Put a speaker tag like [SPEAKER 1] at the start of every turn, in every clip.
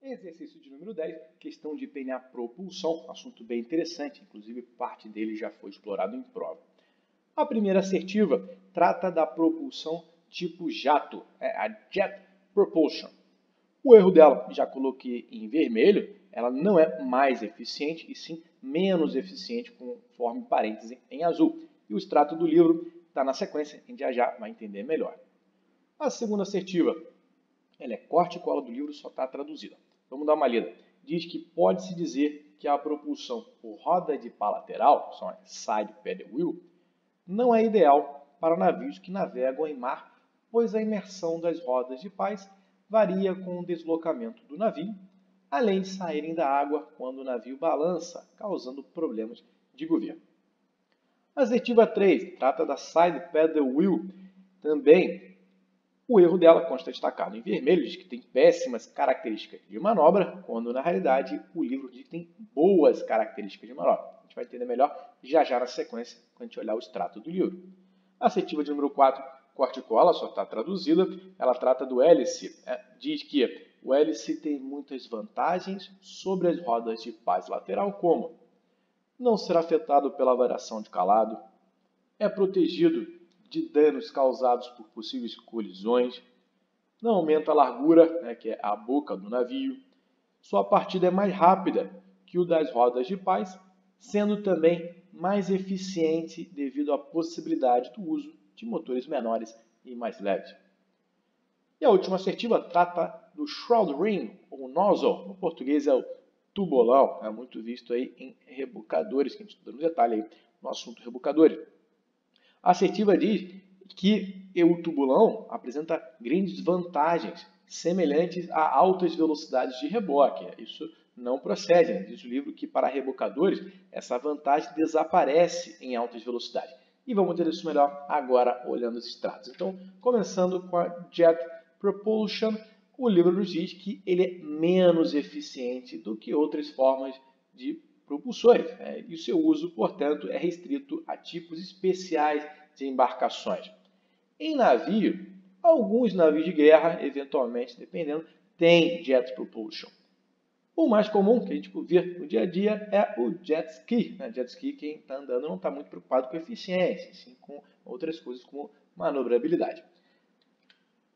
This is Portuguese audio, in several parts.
[SPEAKER 1] Exercício de número 10, questão de PNA propulsão, assunto bem interessante, inclusive parte dele já foi explorado em prova. A primeira assertiva trata da propulsão tipo jato, a Jet Propulsion. O erro dela, já coloquei em vermelho, ela não é mais eficiente e sim menos eficiente, conforme parêntese em azul. E o extrato do livro está na sequência, a gente já vai entender melhor. A segunda assertiva, ela é corte e cola do livro, só está traduzida. Vamos dar uma lida. Diz que pode-se dizer que a propulsão por roda de pá lateral, são as side paddle wheel, não é ideal para navios que navegam em mar, pois a imersão das rodas de pás varia com o deslocamento do navio, além de saírem da água quando o navio balança, causando problemas de governo. A assertiva 3 trata da side paddle wheel. Também o erro dela consta destacado em vermelho, diz que tem péssimas características de manobra, quando na realidade o livro diz que tem boas características de manobra. A gente vai entender melhor já na sequência, quando a gente olhar o extrato do livro. A assertiva de número 4, corte e cola, só está traduzida, ela trata do hélice. Diz que o hélice tem muitas vantagens sobre as rodas de pás lateral, como não ser afetado pela variação de calado, é protegido de danos causados por possíveis colisões, não aumenta a largura, que é a boca do navio, sua partida é mais rápida que o das rodas de pás, sendo também mais eficiente devido à possibilidade do uso de motores menores e mais leves. E a última assertiva trata do shroud ring, ou nozzle, no português é o tubolão, é muito visto aí em rebocadores, que a gente estuda no detalhe aí no assunto rebocadores. A assertiva diz que o tubulão apresenta grandes vantagens semelhantes a altas velocidades de reboque. Isso não procede. Diz o livro que para rebocadores essa vantagem desaparece em altas velocidades. E vamos entender isso melhor agora olhando os extratos. Então, começando com a Jet Propulsion, o livro nos diz que ele é menos eficiente do que outras formas de propulsores. E o seu uso, portanto, é restrito a tipos especiais de embarcações. Em navio, alguns navios de guerra, eventualmente, dependendo, têm jet propulsion. O mais comum que a gente vê no dia a dia é o jet ski. Jet ski, quem está andando não está muito preocupado com eficiência, sim com outras coisas como manobrabilidade.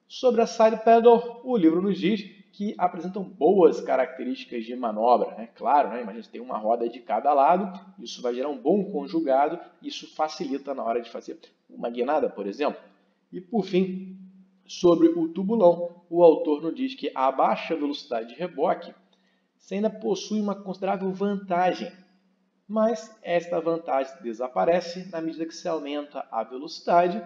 [SPEAKER 1] Sobre a side paddle, o livro nos diz que apresentam boas características de manobra. Claro, imagina, você tem uma roda de cada lado, isso vai gerar um bom conjugado, isso facilita na hora de fazer uma guinada, por exemplo. E por fim, sobre o tubulão, o autor nos diz que a baixa velocidade de reboque você ainda possui uma considerável vantagem, mas esta vantagem desaparece na medida que se aumenta a velocidade.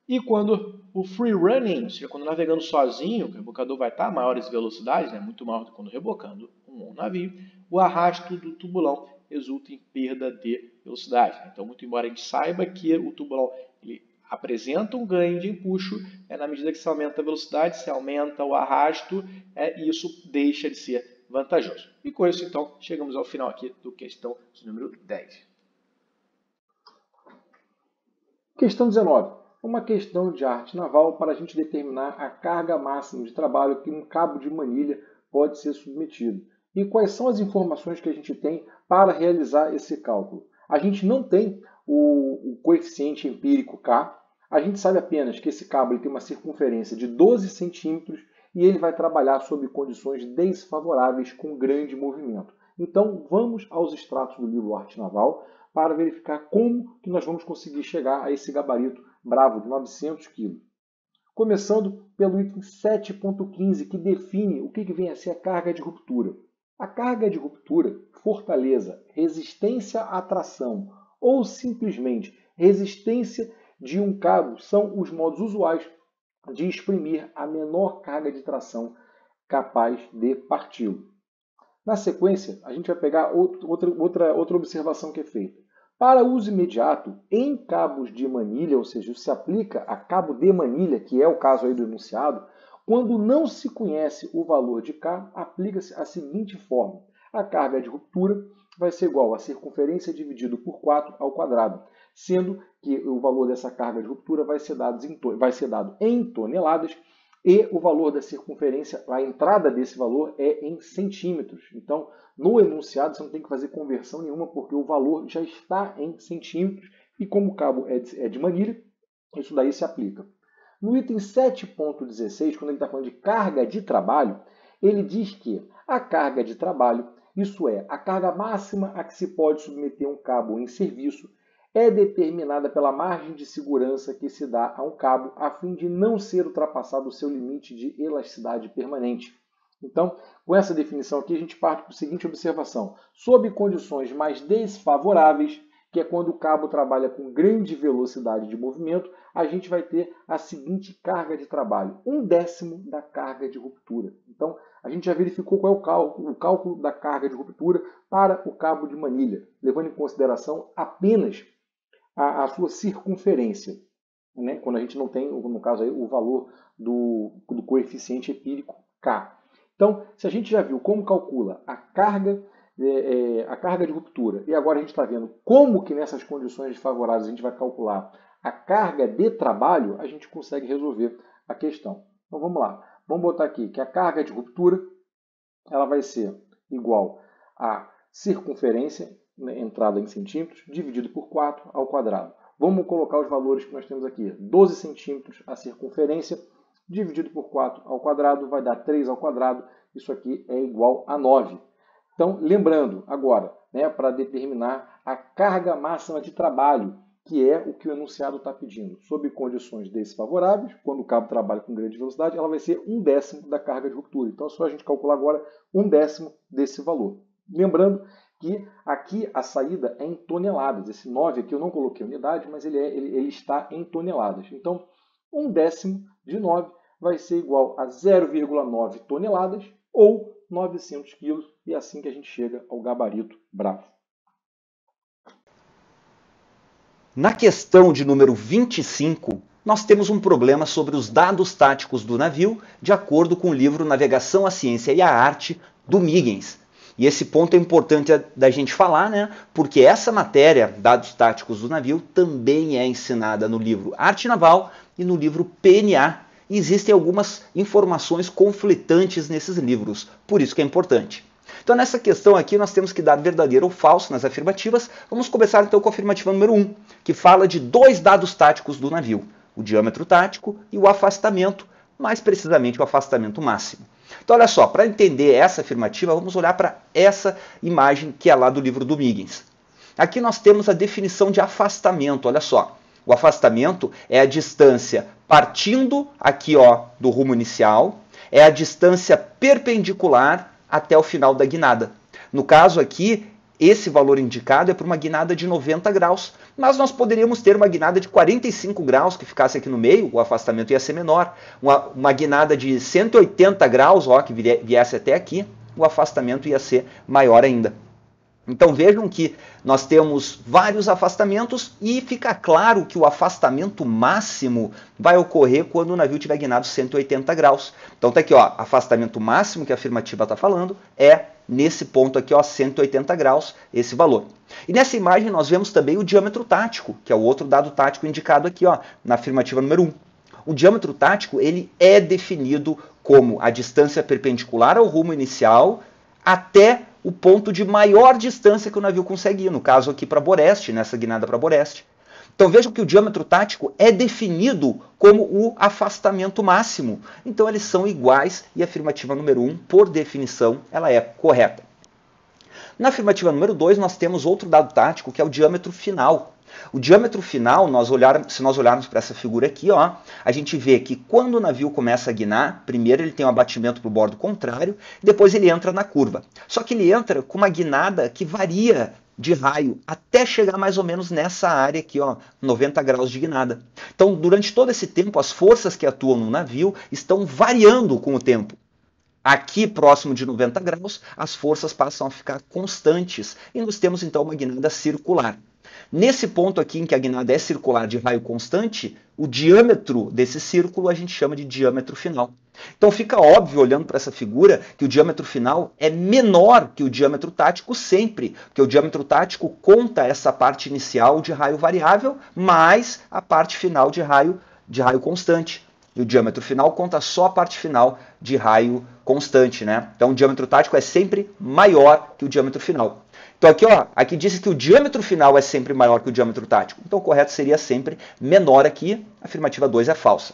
[SPEAKER 1] E quando o free running, ou seja, quando navegando sozinho, o rebocador vai estar a maiores velocidades, muito maior do que quando rebocando um navio, o arrasto do tubulão resulta em perda de velocidade. Então, muito embora a gente saiba que o tubulão ele apresenta um ganho de empuxo, na medida que se aumenta a velocidade, se aumenta o arrasto, e isso deixa de ser vantajoso. E com isso, então, chegamos ao final aqui do questão de número 10.
[SPEAKER 2] Questão 19. Uma questão de arte naval para a gente determinar a carga máxima de trabalho que um cabo de manilha pode ser submetido. E quais são as informações que a gente tem para realizar esse cálculo? A gente não tem o coeficiente empírico K, a gente sabe apenas que esse cabo ele tem uma circunferência de 12 centímetros e ele vai trabalhar sob condições desfavoráveis com grande movimento. Então, vamos aos extratos do livro Arte Naval para verificar como que nós vamos conseguir chegar a esse gabarito bravo de 900 kg. Começando pelo item 7.15, que define o que vem a ser a carga de ruptura. A carga de ruptura, fortaleza, resistência à tração ou simplesmente resistência de um cabo são os modos usuais de exprimir a menor carga de tração capaz de parti-lo. Na sequência, a gente vai pegar outra observação que é feita. Para uso imediato, em cabos de manilha, ou seja, se aplica a cabo de manilha, que é o caso aí do enunciado, quando não se conhece o valor de K, aplica-se a seguinte forma. A carga de ruptura vai ser igual a circunferência dividido por 4 ao quadrado, sendo que o valor dessa carga de ruptura vai ser dado em toneladas e o valor da circunferência, a entrada desse valor é em centímetros. Então, no enunciado você não tem que fazer conversão nenhuma porque o valor já está em centímetros e como o cabo é de manilha, isso daí se aplica. No item 7.16, quando ele está falando de carga de trabalho, ele diz que a carga de trabalho, isso é, a carga máxima a que se pode submeter um cabo em serviço, é determinada pela margem de segurança que se dá a um cabo a fim de não ser ultrapassado o seu limite de elasticidade permanente. Então, com essa definição aqui, a gente parte para a seguinte observação. Sob condições mais desfavoráveis, que é quando o cabo trabalha com grande velocidade de movimento, a gente vai ter a seguinte carga de trabalho, 1/10 da carga de ruptura. Então, a gente já verificou qual é o cálculo da carga de ruptura para o cabo de manilha, levando em consideração apenas a sua circunferência, né? Quando a gente não tem, no caso aí, o valor do coeficiente empírico K. Então, se a gente já viu como calcula a carga de ruptura, e agora a gente está vendo como que nessas condições desfavoráveis a gente vai calcular a carga de trabalho, a gente consegue resolver a questão. Então vamos lá, vamos botar aqui que a carga de ruptura ela vai ser igual a circunferência, né, entrada em centímetros, dividido por 4 ao quadrado. Vamos colocar os valores que nós temos aqui, 12 centímetros a circunferência, dividido por 4 ao quadrado, vai dar 3 ao quadrado, isso aqui é igual a 9. Então, lembrando agora, né, para determinar a carga máxima de trabalho, que é o que o enunciado está pedindo. Sob condições desfavoráveis, quando o cabo trabalha com grande velocidade, ela vai ser 1/10 da carga de ruptura. Então, é só a gente calcular agora 1/10 desse valor. Lembrando que aqui a saída é em toneladas. Esse 9 aqui eu não coloquei unidade, mas ele está em toneladas. Então, 1/10 de 9 vai ser igual a 0,9 toneladas ou 900 quilos, e é assim que a gente chega ao gabarito bravo.
[SPEAKER 3] Na questão de número 25, nós temos um problema sobre os dados táticos do navio, de acordo com o livro Navegação, a Ciência e a Arte, do Miggins. E esse ponto é importante da gente falar, né? Porque essa matéria, dados táticos do navio, também é ensinada no livro Arte Naval e no livro PNA. E existem algumas informações conflitantes nesses livros, por isso que é importante. Então nessa questão aqui nós temos que dar verdadeiro ou falso nas afirmativas. Vamos começar então com a afirmativa número 1, que fala de dois dados táticos do navio, o diâmetro tático e o afastamento, mais precisamente o afastamento máximo. Então olha só, para entender essa afirmativa, vamos olhar para essa imagem que é lá do livro do Miggins. Aqui nós temos a definição de afastamento, olha só. O afastamento é a distância partindo aqui do rumo inicial, é a distância perpendicular até o final da guinada. No caso aqui, esse valor indicado é para uma guinada de 90 graus, mas nós poderíamos ter uma guinada de 45 graus que ficasse aqui no meio, o afastamento ia ser menor. Uma guinada de 180 graus, que viesse até aqui, o afastamento ia ser maior ainda. Então vejam que nós temos vários afastamentos e fica claro que o afastamento máximo vai ocorrer quando o navio tiver guinado 180 graus. Então está aqui, afastamento máximo que a afirmativa está falando é nesse ponto aqui, 180 graus, esse valor. E nessa imagem nós vemos também o diâmetro tático, que é o outro dado tático indicado aqui, na afirmativa número 1. O diâmetro tático ele é definido como a distância perpendicular ao rumo inicial até o ponto de maior distância que o navio consegue ir, no caso aqui para Boreste, nessa guinada para Boreste. Então vejam que o diâmetro tático é definido como o afastamento máximo. Então eles são iguais e a afirmativa número 1, por definição, ela é correta. Na afirmativa número 2, nós temos outro dado tático, que é o diâmetro final. O diâmetro final, se nós olharmos para essa figura aqui, a gente vê que quando o navio começa a guinar, primeiro ele tem um abatimento para o bordo contrário, depois ele entra na curva. Só que ele entra com uma guinada que varia de raio até chegar mais ou menos nessa área aqui, 90 graus de guinada. Então, durante todo esse tempo, as forças que atuam no navio estão variando com o tempo. Aqui, próximo de 90 graus, as forças passam a ficar constantes e nós temos então uma guinada circular. Nesse ponto aqui em que a guinada é circular de raio constante, o diâmetro desse círculo a gente chama de diâmetro final. Então fica óbvio, olhando para essa figura, que o diâmetro final é menor que o diâmetro tático sempre, porque o diâmetro tático conta essa parte inicial de raio variável mais a parte final de raio constante. E o diâmetro final conta só a parte final de raio constante, né? Então o diâmetro tático é sempre maior que o diâmetro final. Então aqui, ó, aqui diz que o diâmetro final é sempre maior que o diâmetro tático. Então o correto seria sempre menor aqui. A afirmativa 2 é falsa.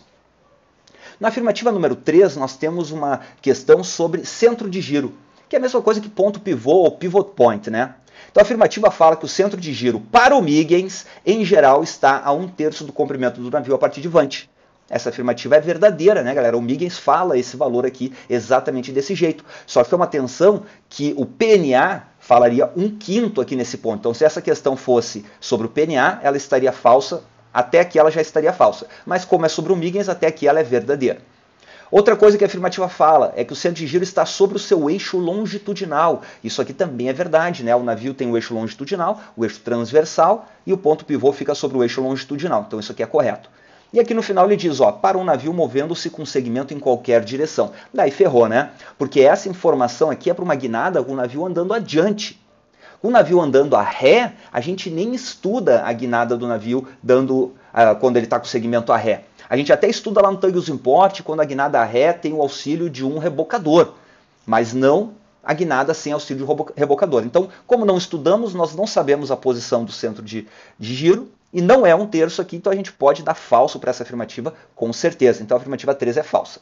[SPEAKER 3] Na afirmativa número 3, nós temos uma questão sobre centro de giro, que é a mesma coisa que ponto pivô ou pivot point, né? Então a afirmativa fala que o centro de giro para o Huygens, em geral, está a 1/3 do comprimento do navio a partir de Vante. Essa afirmativa é verdadeira, né, galera? O Huygens fala esse valor aqui exatamente desse jeito. Só que chama atenção que o PNA falaria 1/5 aqui nesse ponto. Então, se essa questão fosse sobre o PNA, ela estaria falsa. Até aqui ela já estaria falsa. Mas como é sobre o Huygens, até aqui ela é verdadeira. Outra coisa que a afirmativa fala é que o centro de giro está sobre o seu eixo longitudinal. Isso aqui também é verdade, né? O navio tem o eixo longitudinal, o eixo transversal e o ponto pivô fica sobre o eixo longitudinal. Então isso aqui é correto. E aqui no final ele diz, ó, para um navio movendo-se com segmento em qualquer direção. Daí ferrou, né? Porque essa informação aqui é para uma guinada com o navio andando adiante. O navio andando a ré, a gente nem estuda a guinada do navio quando ele está com o segmento a ré. A gente até estuda lá no Tug's Import quando a guinada a ré tem o auxílio de um rebocador, mas não a guinada sem auxílio de rebocador. Então, como não estudamos, nós não sabemos a posição do centro de giro, e não é 1/3 aqui, então a gente pode dar falso para essa afirmativa com certeza. Então a afirmativa 3 é falsa.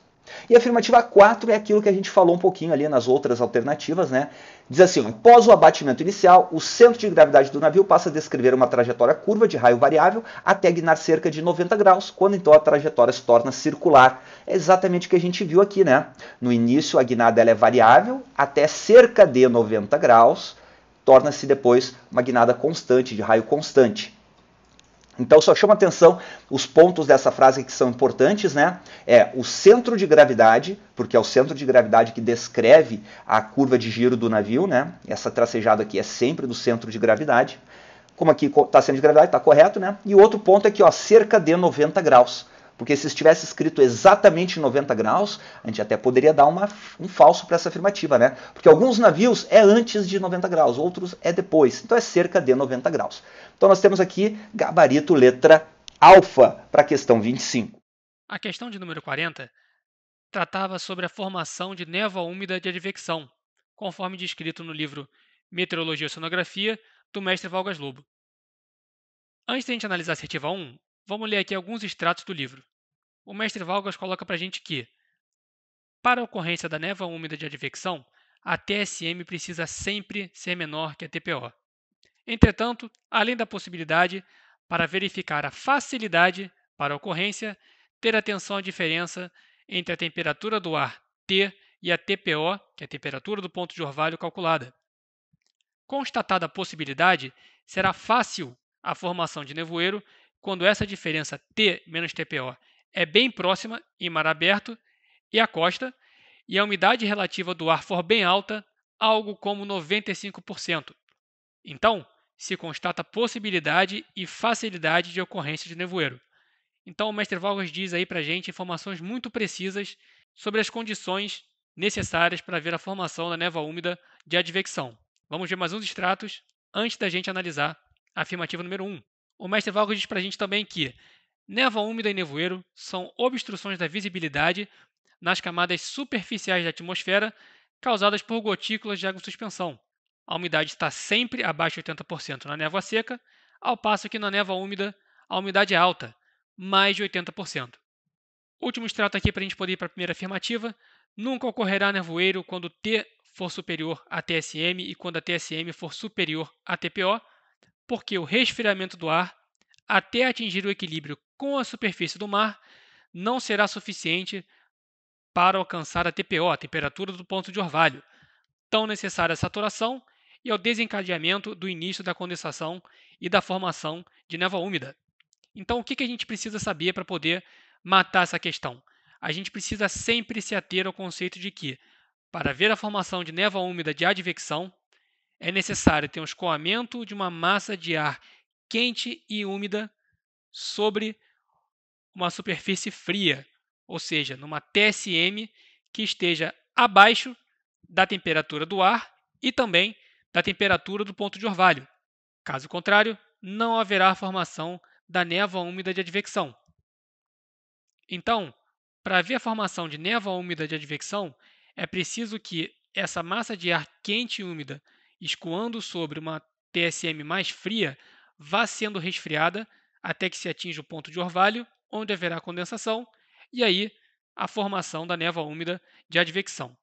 [SPEAKER 3] E a afirmativa 4 é aquilo que a gente falou um pouquinho ali nas outras alternativas, né? Diz assim, após o abatimento inicial, o centro de gravidade do navio passa a descrever uma trajetória curva de raio variável até guinar cerca de 90 graus, quando então a trajetória se torna circular. É exatamente o que a gente viu aqui, né? No início a guinada ela é variável até cerca de 90 graus, torna-se depois uma guinada constante, de raio constante. Então só chama atenção os pontos dessa frase que são importantes, né? É o centro de gravidade, porque é o centro de gravidade que descreve a curva de giro do navio, né? Essa tracejada aqui é sempre do centro de gravidade. Como aqui está centro de gravidade, está correto, né? E o outro ponto é que, ó, cerca de 90 graus. Porque se estivesse escrito exatamente 90 graus, a gente até poderia dar um falso para essa afirmativa, né? Porque alguns navios é antes de 90 graus, outros é depois. Então é cerca de 90 graus. Então nós temos aqui gabarito letra alfa para a questão 25.
[SPEAKER 4] A questão de número 40 tratava sobre a formação de névoa úmida de advecção, conforme descrito no livro Meteorologia e Oceanografia, do mestre Valgas Lobo. Antes de a gente analisar a assertiva 1, vamos ler aqui alguns extratos do livro. O mestre Valgas coloca para a gente que, para a ocorrência da névoa úmida de advecção, a TSM precisa sempre ser menor que a TPO. Entretanto, além da possibilidade, para verificar a facilidade para a ocorrência, ter atenção à diferença entre a temperatura do ar T e a TPO, que é a temperatura do ponto de orvalho calculada. Constatada a possibilidade, será fácil a formação de nevoeiro quando essa diferença T menos TPO é bem próxima em mar aberto e a costa, e a umidade relativa do ar for bem alta, algo como 95%. Então, se constata possibilidade e facilidade de ocorrência de nevoeiro. Então, o mestre Valgas diz aí para a gente informações muito precisas sobre as condições necessárias para ver a formação da névoa úmida de advecção. Vamos ver mais uns extratos antes da gente analisar a afirmativa número 1. O mestre Valgas diz para a gente também que névoa úmida e nevoeiro são obstruções da visibilidade nas camadas superficiais da atmosfera causadas por gotículas de água em suspensão. A umidade está sempre abaixo de 80% na névoa seca, ao passo que na névoa úmida a umidade é alta, mais de 80%. Último extrato aqui para a gente poder ir para a primeira afirmativa. Nunca ocorrerá nevoeiro quando T for superior a TSM e quando a TSM for superior a TPO, porque o resfriamento do ar, até atingir o equilíbrio com a superfície do mar, não será suficiente para alcançar a TPO, a temperatura do ponto de orvalho, tão necessária à saturação e ao desencadeamento do início da condensação e da formação de névoa úmida. Então, o que a gente precisa saber para poder matar essa questão? A gente precisa sempre se ater ao conceito de que, para ver a formação de névoa úmida de advecção, é necessário ter um escoamento de uma massa de ar quente e úmida sobre uma superfície fria, ou seja, numa TSM que esteja abaixo da temperatura do ar e também da temperatura do ponto de orvalho. Caso contrário, não haverá formação da névoa úmida de advecção. Então, para haver a formação de névoa úmida de advecção, é preciso que essa massa de ar quente e úmida escoando sobre uma TSM mais fria vá sendo resfriada até que se atinja o ponto de orvalho, onde haverá condensação, e aí a formação da névoa úmida de advecção.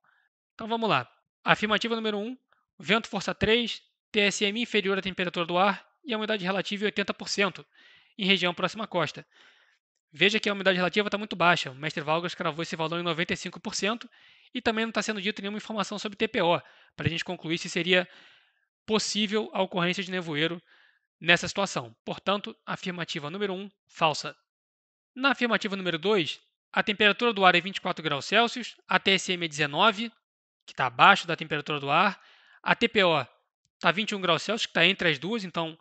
[SPEAKER 4] Então vamos lá. Afirmativa número 1, vento força 3, TSM inferior à temperatura do ar e a umidade relativa em 80%, em região próxima à costa. Veja que a umidade relativa está muito baixa. O mestre Valgas cravou esse valor em 95% e também não está sendo dito nenhuma informação sobre TPO, para a gente concluir se seria possível a ocorrência de nevoeiro nessa situação. Portanto, afirmativa número 1, falsa. Na afirmativa número 2, a temperatura do ar é 24 graus Celsius, a TSM é 19, que está abaixo da temperatura do ar, a TPO está 21 graus Celsius, que está entre as duas, então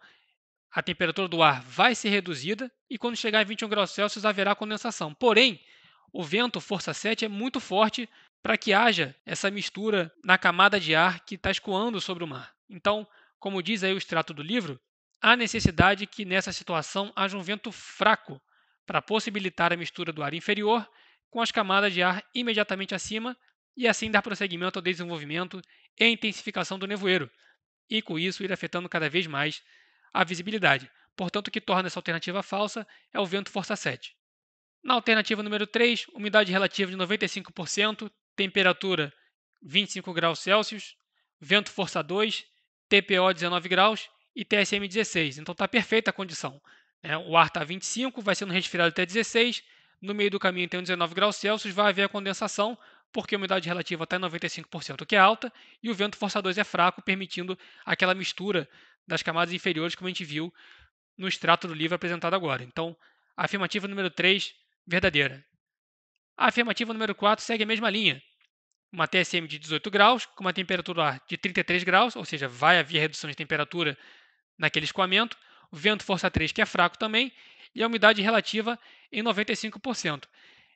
[SPEAKER 4] a temperatura do ar vai ser reduzida e quando chegar a 21 graus Celsius haverá condensação. Porém, o vento força 7 é muito forte para que haja essa mistura na camada de ar que está escoando sobre o mar. Então, como diz aí o extrato do livro, há necessidade que nessa situação haja um vento fraco para possibilitar a mistura do ar inferior com as camadas de ar imediatamente acima e assim dar prosseguimento ao desenvolvimento e intensificação do nevoeiro, e com isso ir afetando cada vez mais a visibilidade. Portanto, o que torna essa alternativa falsa é o vento força 7. Na alternativa número 3, umidade relativa de 95%, temperatura 25 graus Celsius, vento força 2, TPO 19 graus e TSM 16. Então está perfeita a condição. O ar está 25, vai sendo resfriado até 16, no meio do caminho tem 19 graus Celsius, vai haver a condensação, porque a umidade relativa está em 95%, que é alta, e o vento força 2 é fraco, permitindo aquela mistura das camadas inferiores, como a gente viu no extrato do livro apresentado agora. Então, a afirmativa número 3, verdadeira. A afirmativa número 4 segue a mesma linha. Uma TSM de 18 graus, com uma temperatura do ar de 33 graus, ou seja, vai haver redução de temperatura naquele escoamento. O vento força 3, que é fraco também, e a umidade relativa em 95%.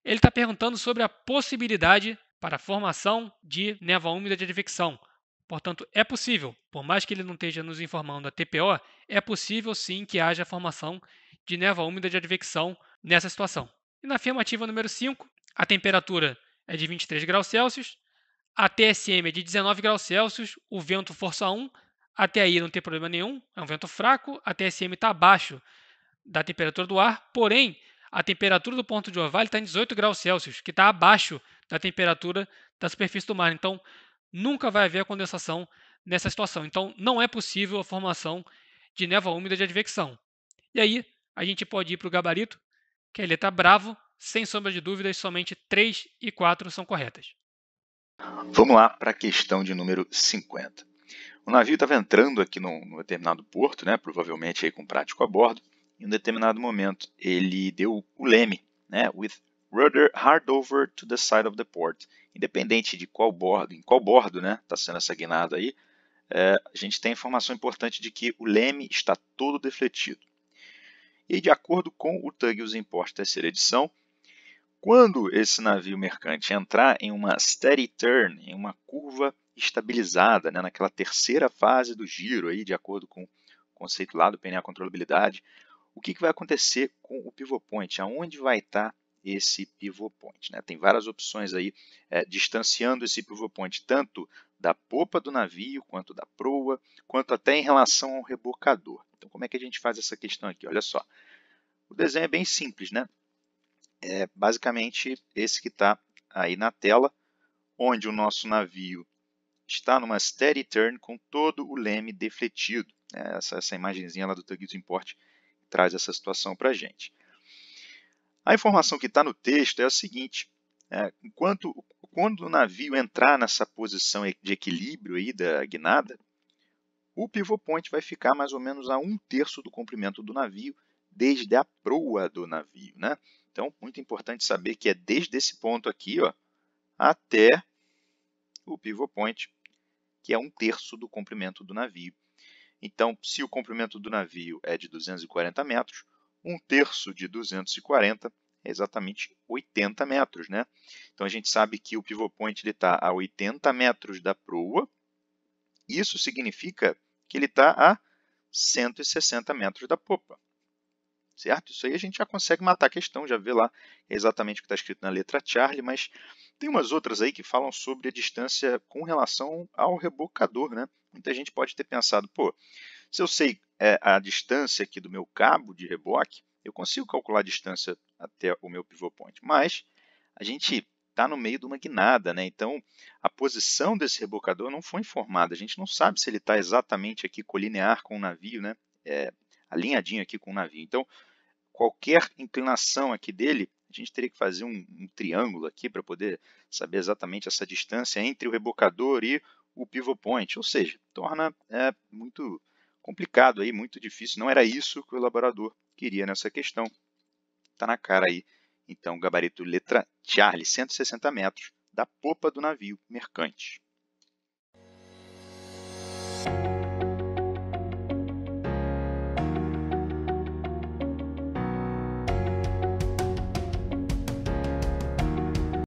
[SPEAKER 4] Ele está perguntando sobre a possibilidade para a formação de névoa úmida de advecção. Portanto, é possível, por mais que ele não esteja nos informando a TPO, é possível sim que haja a formação de névoa úmida de advecção nessa situação. E na afirmativa número 5, a temperatura é de 23 graus Celsius, a TSM é de 19 graus Celsius, o vento força 1, até aí não tem problema nenhum, é um vento fraco, a TSM está abaixo da temperatura do ar, porém, a temperatura do ponto de orvalho está em 18 graus Celsius, que está abaixo da temperatura da superfície do mar. Então, nunca vai haver condensação nessa situação. Então, não é possível a formação de névoa úmida de advecção. E aí, a gente pode ir para o gabarito, que é a letra Bravo, sem sombra de dúvidas, somente 3 e 4 são corretas.
[SPEAKER 5] Vamos lá para a questão de número 50. O navio estava entrando aqui num determinado porto, né, provavelmente aí com prático a bordo. Em um determinado momento, ele deu o leme, né, with rudder hard over to the side of the port. Independente de em qual bordo está sendo essa guinada aí, a gente tem a informação importante de que o leme está todo defletido. E de acordo com o Tuggies Import terceira edição, quando esse navio mercante entrar em uma steady turn, em uma curva estabilizada, naquela terceira fase do giro, aí, de acordo com o conceito lá do PNA Controlabilidade, o que vai acontecer com o pivot point? Aonde vai estar esse pivot point? Tem várias opções aí distanciando esse pivot point, tanto da popa do navio, quanto da proa, quanto até em relação ao rebocador. Então, como é que a gente faz essa questão aqui? Olha só, o desenho é bem simples, É basicamente esse que está aí na tela, onde o nosso navio está numa steady turn com todo o leme defletido. Essa imagenzinha lá do Tuggies Import traz essa situação para a gente. A informação que está no texto é a seguinte: quando o navio entrar nessa posição de equilíbrio aí da guinada, o pivot point vai ficar mais ou menos a 1/3 do comprimento do navio, desde a proa do navio. Então, muito importante saber que é desde esse ponto aqui até o pivot point, que é 1/3 do comprimento do navio. Então, se o comprimento do navio é de 240 metros, 1/3 de 240 é exatamente 80 metros, né? Então, a gente sabe que o pivot point está a 80 metros da proa. Isso significa que ele está a 160 metros da popa. Certo? Isso aí a gente já consegue matar a questão, já vê lá exatamente o que está escrito na letra Charlie, mas tem umas outras aí que falam sobre a distância com relação ao rebocador, né? Muita gente pode ter pensado, pô, se eu sei a distância aqui do meu cabo de reboque, eu consigo calcular a distância até o meu pivot point, mas a gente está no meio de uma guinada, né? Então a posição desse rebocador não foi informada, a gente não sabe se ele está exatamente aqui colinear com o navio, né? Alinhadinho aqui com o navio. Então, qualquer inclinação aqui dele, a gente teria que fazer um triângulo aqui para poder saber exatamente essa distância entre o rebocador e o pivot point, ou seja, torna muito complicado, aí, muito difícil. Não era isso que o elaborador queria nessa questão. Está na cara aí. Então, gabarito letra Charlie, 160 metros da popa do navio mercante.